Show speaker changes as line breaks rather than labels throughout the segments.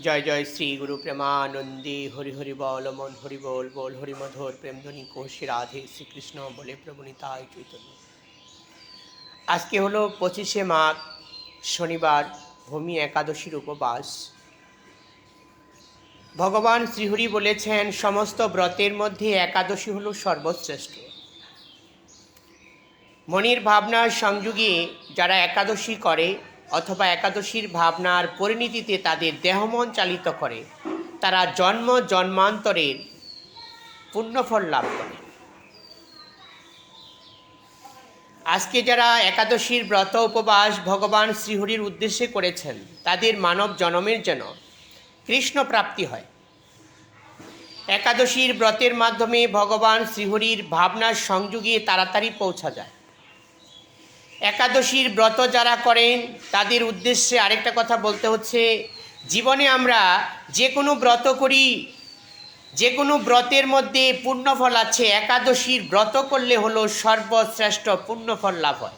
জয় জয় শ্রী গুরু প্রেমানন্দে হরি হরি বল মন হরি বল বল হরি মধুর প্রেমধ্বনি কোশে রাধে শ্রীকৃষ্ণ বলে প্রভু নিতাই চৈতন্য। আজকে হলো 25শে মাঘ, শনিবার, ভূমি একাদশীর উপবাস। ভগবান শ্রীহরি বলেছেন সমস্ত ব্রতের মধ্যে একাদশী হলো সর্বশ্রেষ্ঠ। মনির ভাবনার সংযোগে যারা একাদশী করে অথবা একাদশীর ভাবনার পরিণতিতে তাদের দেহমন চালিত করে, তারা জন্ম জন্মান্তরের পুণ্যফল লাভ করে। আজকে যারা একাদশীর ব্রত উপবাস ভগবান শ্রীহরির উদ্দেশ্যে করেছেন, তাদের মানব জন্মের যেন কৃষ্ণ প্রাপ্তি হয়। একাদশীর ব্রতের মাধ্যমে ভগবান শ্রীহরির ভাবনার সংযোগে তাড়াতাড়ি পৌঁছা যায়। একাদশীর ব্রত যারা করেন তাদের উদ্দেশ্যে আরেকটা কথা বলতে হচ্ছে, জীবনে আমরা যে কোনো ব্রত করি, যে কোনো ব্রতের মধ্যে পুণ্যফল আছে। একাদশীর ব্রত করলে হলো সর্বশ্রেষ্ঠ পুণ্যফল লাভ হয়।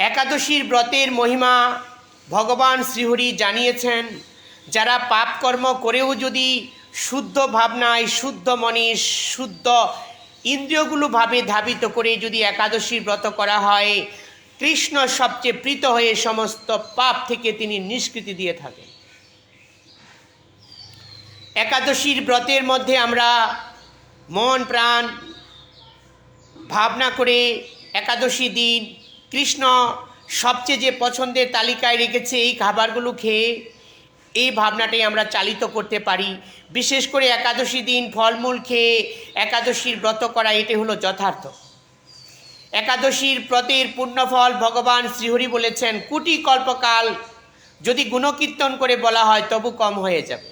একাদশীর ব্রতের মহিমা ভগবান শ্রীহরি জানিয়েছেন। যারা পাপ কর্ম করেও যদি শুদ্ধ ভাবনায়, শুদ্ধ মনে, শুদ্ধ ইন্দ্রিয়গুলো ভাবে ধাবিত করে যদি একাদশীর ব্রত করা হয়, কৃষ্ণ সবচেয়ে প্রীত হয়ে সমস্ত পাপ থেকে তিনি নিষ্কৃতি দিয়ে থাকেন। একাদশীর ব্রতের মধ্যে আমরা মন প্রাণ ভাবনা করে একাদশী দিন কৃষ্ণ সবচেয়ে যে পছন্দের তালিকায় রেখেছে এই খাবারগুলো খেয়ে এই ভাবনাটাই আমরা চালিত করতে পারি। বিশেষ করে একাদশী দিন ফলমূল খেয়ে একাদশীর ব্রত করা, এটি হলো যথার্থ। একাদশীর ব্রতের পুণ্যফল ভগবান শ্রীহরি বলেছেন কোটি কল্পকাল যদি গুণকীর্তন করে বলা হয় তবু কম হয়ে যাবে।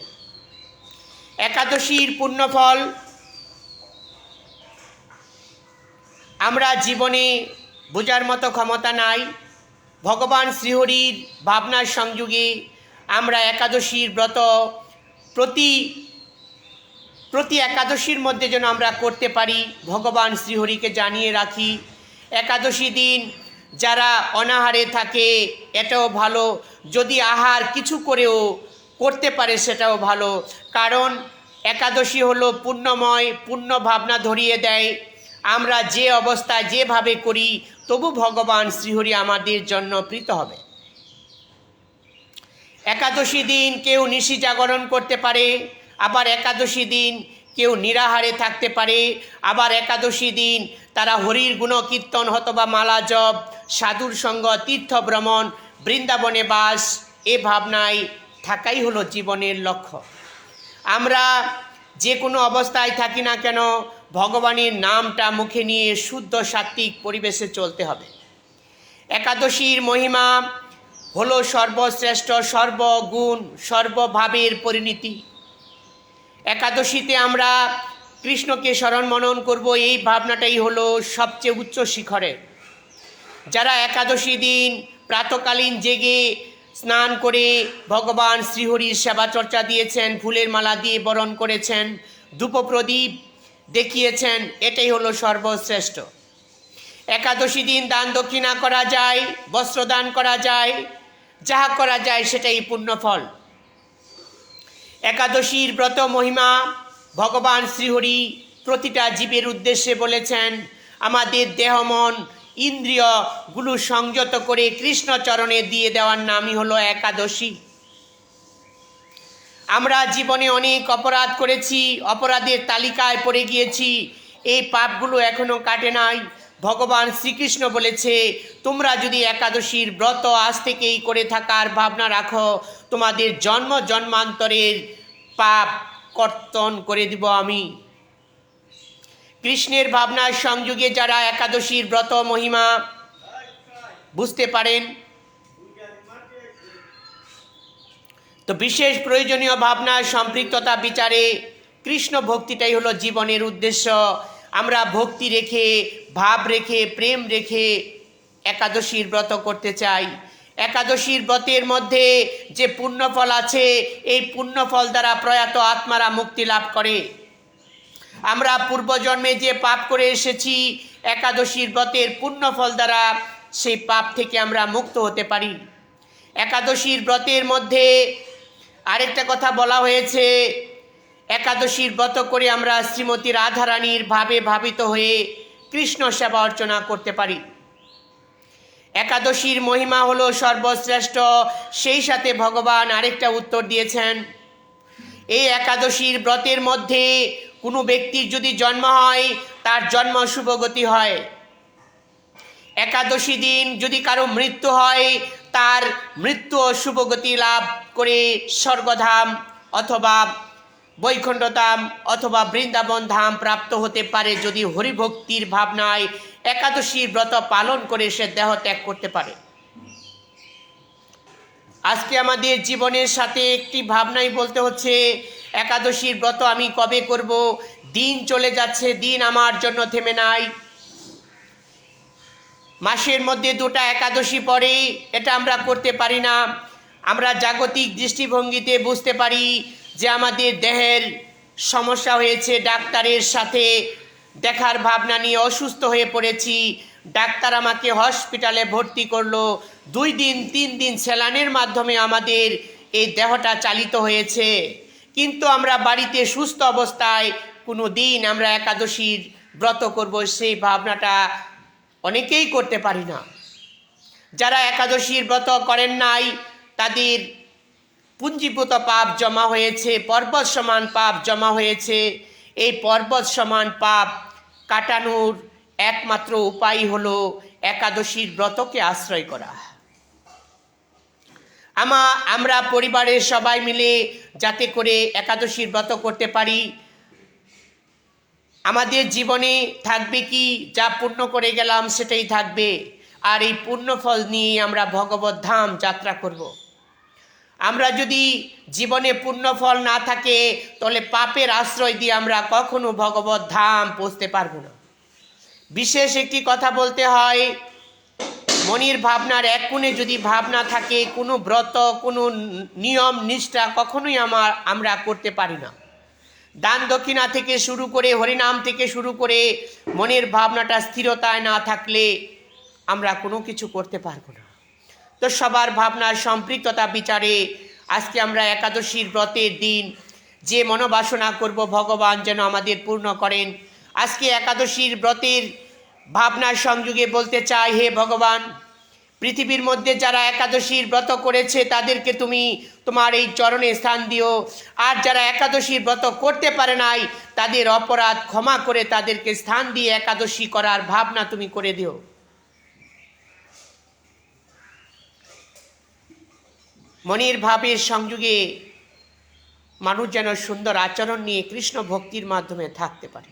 একাদশীর পুণ্যফল আমরা জীবনে বোঝার মতো ক্ষমতা নাই। ভগবান শ্রীহরির ভাবনার সংযোগে আমরা একাদশীর ব্রত প্রতি একাদশীর মধ্যে যেন আমরা করতে পারি, ভগবান শ্রীহরিকে জানিয়ে রাখি। একাদশী দিন যারা অনাহারে থাকে এটাও ভালো, যদি আহার কিছু করেও করতে পারে সেটাও ভালো, কারণ একাদশী হলো পুণ্যময়, পুণ্য ভাবনা ধরিয়ে দেয়। আমরা যে অবস্থায় যেভাবে করি তবু ভগবান শ্রীহরি আমাদের জন্য প্রীত হবে। একাদশী দিন কেউ নিশি জাগরণ করতে পারে, আবার একাদশী দিন কেউ নিরাহারে থাকতে পারে, আবার একাদশী দিন তারা হরির গুণকীর্তন অথবা মালা জপ, সাধুর সঙ্গ, তীর্থ ভ্রমণ, বৃন্দাবনে বাস, এ ভাবনায় থাকাই হলো জীবনের লক্ষ্য। আমরা যে কোনো অবস্থায় থাকি না কেন ভগবানের নামটা মুখে নিয়ে শুদ্ধ সাত্ত্বিক পরিবেশে চলতে হবে। একাদশীর মহিমা হলো সর্বশ্রেষ্ঠ, সর্বগুণ, সর্বভাবের পরিণতি। একাদশীতে আমরা কৃষ্ণকে স্মরণ মনন করব, এই ভাবনাটাই হলো সবচেয়ে উচ্চ শিখরে। যারা একাদশী দিন প্রাতকালীন জেগে স্নান করে ভগবান শ্রীহরির সেবা চর্চা দিয়েছেন, ফুলের মালা দিয়ে বরণ করেছেন, ধূপপ্রদীপ দেখিয়েছেন, এটাই হলো সর্বশ্রেষ্ঠ। একাদশী দিন দান দক্ষিণা করা যায়, বস্ত্রদান করা যায়, যাহা করা যায় সেটাই পুণ্যফল। একাদশীর ব্রত মহিমা ভগবান শ্রীহরি প্রতিটা জীবের উদ্দেশ্যে বলেছেন। আমাদের দেহ মন ইন্দ্রিয়গুলো সংযত করে কৃষ্ণ চরণে দিয়ে দেওয়ার নামই হলো একাদশী। আমরা জীবনে অনেক অপরাধ করেছি, অপরাধের তালিকায় পড়ে গিয়েছি, এই পাপগুলো এখনো কাটে নাই। ভগবান শ্রীকৃষ্ণ বলেছে তোমরা যদি একাদশীর ব্রত আজ থেকেই করে থাকার ভাবনা রাখো, তোমাদের জন্ম জন্মান্তরের পাপ কর্তন করে দিব আমি। কৃষ্ণের ভাবনার সংযোগে যারা একাদশীর ব্রত মহিমা বুঝতে পারেন, তো বিশেষ প্রয়োজনীয় ভাবনার সম্পৃক্ততা বিচারে কৃষ্ণ ভক্তিটাই হলো জীবনের উদ্দেশ্য। আমরা ভক্তি রেখে, ভাব রেখে, প্রেম রেখে একাদশীর ব্রত করতে চাই। একাদশীর ব্রতের মধ্যে যে পুণ্যফল আছে, এই পুণ্যফল দ্বারা প্রয়াত আত্মারা মুক্তি লাভ করে। আমরা পূর্বজন্মে যে পাপ করে এসেছি, একাদশীর ব্রতের পুণ্যফল দ্বারা সেই পাপ থেকে আমরা মুক্ত হতে পারি। একাদশীর ব্রতের মধ্যে আরেকটা কথা বলা হয়েছে, একাদশীর ব্রত করে আমরা শ্রীমতী রাধারানীর ভাবে ভাবিত হয়ে কৃষ্ণ সেবা অর্চনা করতে পারি। একাদশীর মহিমা হলো সর্বশ্রেষ্ঠ। সেই সাথে ভগবান আরেকটা উত্তর দিয়েছেন, এই একাদশীর ব্রতের মধ্যে কোনো ব্যক্তির যদি জন্ম হয় তার জন্ম শুভগতি হয়। একাদশী দিন যদি কারো মৃত্যু হয় তার মৃত্যু ও শুভগতি লাভ করে স্বর্গধাম অথবা বৈকুণ্ঠধাম অথবা বৃন্দাবন ধাম প্রাপ্ত হতে পারে, যদি হরিভক্তির ভাবনায় একাদশীর ব্রত পালন করে সে দেহ ত্যাগ করতে পারে। আজকে আমাদের জীবনের সাথে একটি ভাবনাই বলতে হচ্ছে, একাদশীর ব্রত আমি কবে করব? দিন চলে যাচ্ছে, দিন আমার জন্য থেমে নাই। মাসের মধ্যে 2টা একাদশী পড়ে, এটা আমরা করতে পারি না। আমরা জাগতিক দৃষ্টিভঙ্গিতে বুঝতে পারি যে আমাদের দেহের সমস্যা হয়েছে, ডাক্তারের সাথে দেখার ভাবনা নিয়ে অসুস্থ হয়ে পড়েছি, ডাক্তার আমাকে হসপিটালে ভর্তি করলো, 2 দিন 3 দিন স্যালাইনের মাধ্যমে আমাদের এই দেহটা চালিত হয়েছে, কিন্তু আমরা বাড়িতে সুস্থ অবস্থায় কোনো দিন আমরা একাদশীর ব্রত করব সেই ভাবনাটা অনেকেই করতে পারি না। যারা একাদশীর ব্রত করেন নাই তাদের পুঞ্জীভূত পাপ জমা হয়েছে, পর্বত সমান পাপ জমা হয়েছে। এই পর্বত সমান পাপ কাটানোর একমাত্র উপায় হলো একাদশীর ব্রতকে আশ্রয় করা। আমরা পরিবারের সবাই মিলে যাতে করে একাদশীর ব্রত করতে পারি। আমাদের জীবনে থাকবে কি, যা পুণ্য করে গেলাম সেটাই থাকবে, আর এই পুণ্যফল নিয়ে আমরা ভগবত ধাম যাত্রা করব। আমরা যদি জীবনে পুণ্যফল না থাকে তাহলে পাপের আশ্রয় দিয়ে আমরা কখনো ভগবত ধাম পৌঁছতে পারবো না। বিশেষ একটি কথা বলতে হয়, মনির ভাবনার এক কোণে যদি ভাবনা থাকে, কোনো ব্রত কোনো নিয়ম নিষ্ঠা কখনোই আমরা করতে পারি না। দান দক্ষিণা থেকে শুরু করে হরিনাম থেকে শুরু করে মনের ভাবনাটা স্থিরতায় না থাকলে আমরা কোনো কিছু করতে পারবো না। তো সবার ভাবনার সম্পৃক্ততা বিচারে আজকে আমরা একাদশীর ব্রতের দিন যে মনোবাসনা করব ভগবান যেন আমাদের পূর্ণ করেন। আজকে একাদশীর ব্রতের ভাবনার সংযোগে বলতে চাই, হে ভগবান, পৃথিবীর মধ্যে যারা একাদশীর ব্রত করেছে তাদেরকে তুমি তোমার এই চরণে স্থান দিও, আর যারা একাদশীর ব্রত করতে পারে নাই তাদের অপরাধ ক্ষমা করে তাদেরকে স্থান দিয়ে একাদশী করার ভাবনা তুমি করে দিও। মনের ভাবের সংযোগে মানুষ যেন সুন্দর আচরণ নিয়ে কৃষ্ণ ভক্তির মাধ্যমে থাকতে পারে।